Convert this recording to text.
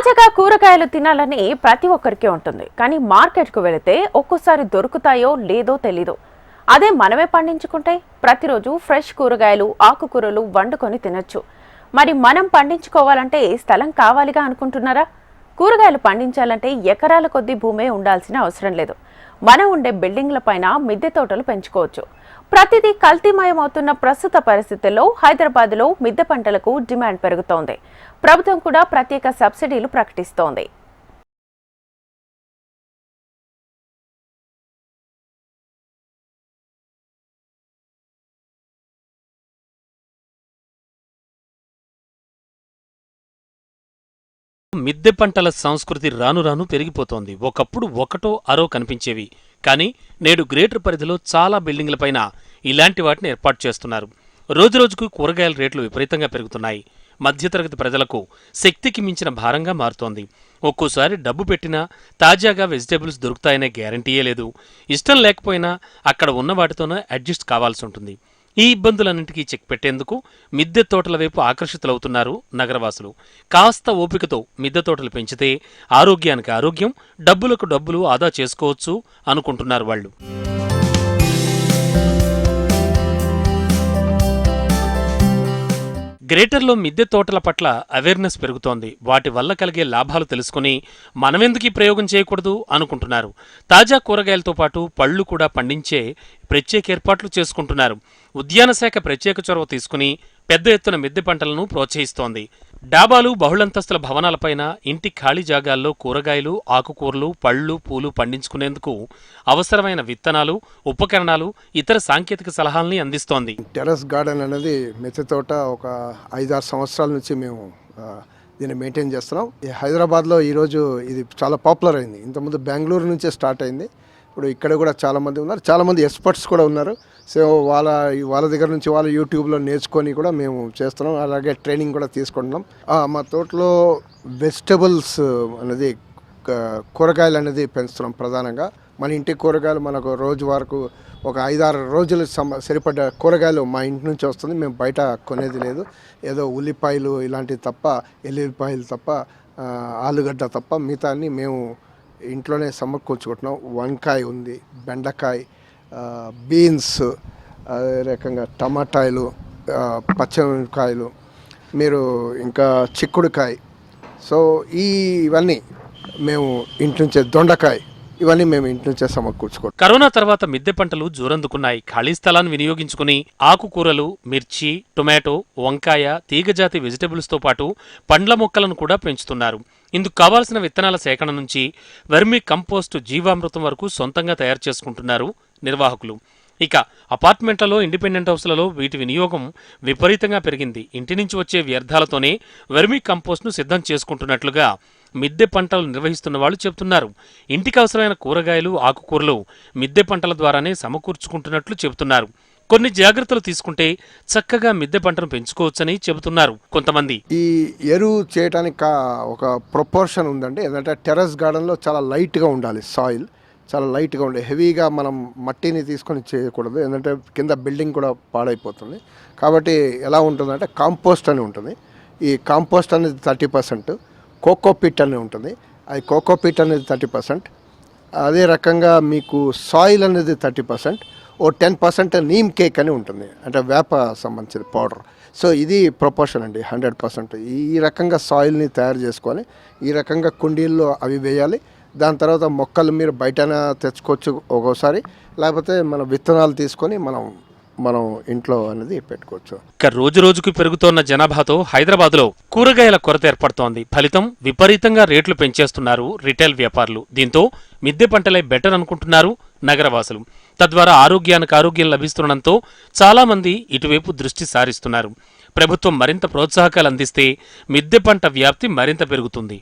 తాజాగా కూరగాయలు తినాలని ప్రతి ఒక్కరికి ఉంటుంది. కానీ మార్కెట్కు వెళితే ఒక్కోసారి దొరుకుతాయో లేదో తెలీదు. అదే మనమే పండించుకుంటే ప్రతిరోజు ఫ్రెష్ కూరగాయలు, ఆకుకూరలు వండుకొని తినొచ్చు. మరి మనం పండించుకోవాలంటే స్థలం కావాలిగా అనుకుంటున్నారా? కూరగాయలు పండించాలంటే ఎకరాల కొద్దీ భూమే ఉండాల్సిన అవసరం లేదు. మనం ఉండే బిల్డింగ్ల పైన మిద్దె తోటలు పెంచుకోవచ్చు. ప్రతిదీ కల్తీమయమవుతున్న ప్రస్తుత పరిస్థితుల్లో హైదరాబాద్లో మిద్దె పంటలకు డిమాండ్ పెరుగుతోంది. ప్రభుత్వం కూడా ప్రత్యేక సబ్సిడీలు ప్రకటిస్తోంది. మిద్దె పంటల సంస్కృతి రాను రాను పెరిగిపోతోంది. ఒకప్పుడు ఒకటో అరో కనిపించేవి, కానీ నేడు గ్రేటర్ పరిధిలో చాలా బిల్డింగ్లపైన ఇలాంటి వాటిని ఏర్పాటు చేస్తున్నారు. రోజురోజుకు కూరగాయల రేట్లు విపరీతంగా పెరుగుతున్నాయి. మధ్యతరగతి ప్రజలకు శక్తికి మించిన భారంగా మారుతోంది. ఒక్కోసారి డబ్బు పెట్టినా తాజాగా వెజిటేబుల్స్ దొరుకుతాయనే గ్యారంటీయే లేదు. ఇష్టం లేకపోయినా అక్కడ ఉన్న వాటితోనే అడ్జస్ట్ కావాల్సి ఉంటుంది. ఈ ఇబ్బందులన్నింటికీ చెక్ పెట్టేందుకు మిద్దె తోటల వైపు ఆకర్షితులవుతున్నారు నగరవాసులు. కాస్త ఓపికతో మిద్దె తోటలు పెంచితే ఆరోగ్యానికి ఆరోగ్యం, డబ్బులకు డబ్బులు ఆదా చేసుకోవచ్చు అనుకుంటున్నారు వాళ్ళు. గ్రేటర్లో మిద్దె తోటల పట్ల అవేర్నెస్ పెరుగుతోంది. వాటి వల్ల కలిగే లాభాలు తెలుసుకుని మనమెందుకు ఈ ప్రయోగం చేయకూడదు అనుకుంటున్నారు. తాజా కూరగాయలతో పాటు పళ్లు కూడా పండించే ప్రత్యేక ఏర్పాట్లు చేసుకుంటున్నారు. ఉద్యాన శాఖ ప్రత్యేక చొరవ తీసుకుని పెద్ద ఎత్తున మిద్దె పంటలను ప్రోత్సహిస్తోంది. డాబాలు, బహుళంతస్తుల భవనాలపైన ఇంటి ఖాళీ జాగాల్లో కూరగాయలు, ఆకుకూరలు, పళ్లు, పూలు పండించుకునేందుకు అవసరమైన విత్తనాలు, ఉపకరణాలు, ఇతర సాంకేతిక సలహాల్ని అందిస్తోంది. టెర్రస్ గార్డెన్ అనేది మిద్దె తోట ఒక 5-6 సంవత్సరాల నుంచి మేము దీన్ని మెయింటైన్ చేస్తున్నాం. హైదరాబాద్లో ఈరోజు ఇది చాలా పాపులర్ అయింది. ఇంతకుముందు బెంగళూరు నుంచే స్టార్ట్ అయింది. ఇప్పుడు ఇక్కడ కూడా చాలామంది ఉన్నారు, చాలామంది ఎక్స్పర్ట్స్ కూడా ఉన్నారు. సో వాళ్ళ దగ్గర నుంచి వాళ్ళు యూట్యూబ్లో నేర్చుకొని కూడా మేము చేస్తున్నాం. అలాగే ట్రైనింగ్ కూడా తీసుకుంటున్నాం. మా తోటలో వెజిటబుల్స్ అనేది కూరగాయలు అనేది పెంచుతున్నాం. ప్రధానంగా మన ఇంటి కూరగాయలు మనకు రోజు వరకు ఒక 5-6 రోజులు సరిపడ్డ కూరగాయలు మా ఇంటి నుంచి వస్తుంది. మేము బయట కొనేది లేదు. ఏదో ఉల్లిపాయలు ఇలాంటివి తప్ప, ఎల్లుల్లిపాయలు తప్ప, ఆలుగడ్డ తప్ప మిగతా అన్నీ మేము ఇంట్లోనే సమకూర్చుకుంటున్నాం. వంకాయ ఉంది, బెండకాయ, బీన్స్, అదే రకంగా టమాటాలు, పచ్చిమిరపకాయలు, మీరు ఇంకా చిక్కుడుకాయ. సో ఇవన్నీ మేము ఇంటి నుంచే, దొండకాయ, ఇవన్నీ మేము ఇంటి నుంచే సమకూర్చుకుంటాం. కరోనా తర్వాత మిద్దె పంటలు జోరందుకున్నాయి. ఖాళీ స్థలాన్ని వినియోగించుకుని ఆకుకూరలు, మిర్చి, టొమాటో, వంకాయ, తీగజాతి వెజిటబుల్స్ తో పాటు పండ్ల మొక్కలను కూడా పెంచుతున్నారు. ఇందుకు కావాల్సిన విత్తనాల సేకరణ నుంచి వెర్మి కంపోస్టు, జీవామృతం వరకు సొంతంగా తయారు చేసుకుంటున్నారు నిర్వాహకులు. ఇక అపార్ట్మెంట్లలో, ఇండిపెండెంట్ హౌస్లలో వీటి వినియోగం విపరీతంగా పెరిగింది. ఇంటి నుంచి వచ్చే వ్యర్థాలతోనే వెర్మి కంపోస్ట్ను సిద్ధం చేసుకుంటున్నట్లుగా మిద్దె పంటలు నిర్వహిస్తున్న వాళ్ళు చెబుతున్నారు. ఇంటికి అవసరమైన కూరగాయలు, ఆకుకూరలు మిద్దె పంటల ద్వారానే సమకూర్చుకుంటున్నట్లు చెబుతున్నారు. కొన్ని జాగ్రత్తలు తీసుకుంటే చక్కగా మిద్దె పంటను పెంచుకోవచ్చని చెబుతున్నారు కొంతమంది. ఈ ఎరువు చేయడానికి ఒక ప్రపోర్షన్ ఉందండి. ఏంటంటే టెర్రస్ గార్డెన్లో చాలా లైట్గా ఉండాలి, సాయిల్ చాలా లైట్గా ఉండే, హెవీగా మనం మట్టిని తీసుకొని చేయకూడదు. ఏంటంటే కింద బిల్డింగ్ కూడా పాడైపోతుంది. కాబట్టి ఎలా ఉంటుందంటే కాంపోస్ట్ అని ఉంటుంది. ఈ కాంపోస్ట్ అనేది 30%, కోకోపిట్ అని ఉంటుంది. అది కోకోపిట్ అనేది 30%, అదే రకంగా మీకు సాయిల్ అనేది 30%, 10% నీమ్ కేక్ అని ఉంటుంది, అంటే వేప సంబంధించిన పౌడర్. సో ఇది ప్రపోర్షన్ అండి, 100%. ఈ రకంగా సాయిల్ని తయారు చేసుకొని ఈ రకంగా కుండీల్లో అవి వేయాలి. దాని తర్వాత మొక్కలు మీరు బయటనే తెచ్చుకోవచ్చు ఒక్కోసారి, లేకపోతే మన విత్తనాలు తీసుకొని మనం ఇంట్లో అనేది పెట్టుకోవచ్చు. ఇక రోజు రోజుకు పెరుగుతోన్న జనాభాతో హైదరాబాద్లో కూరగాయల కొరత ఏర్పడుతోంది. ఫలితం విపరీతంగా రేట్లు పెంచేస్తున్నారు రిటైల్ వ్యాపారులు. దీంతో మిద్దె పంటలే బెటర్ అనుకుంటున్నారు నగరవాసులు. తద్వారా ఆరోగ్యానికి ఆరోగ్యం లభిస్తుండటంతో చాలా మంది ఇటువైపు దృష్టి సారిస్తున్నారు. ప్రభుత్వం మరింత ప్రోత్సాహకాలు అందిస్తే మిద్దె పంట వ్యాప్తి మరింత పెరుగుతుంది.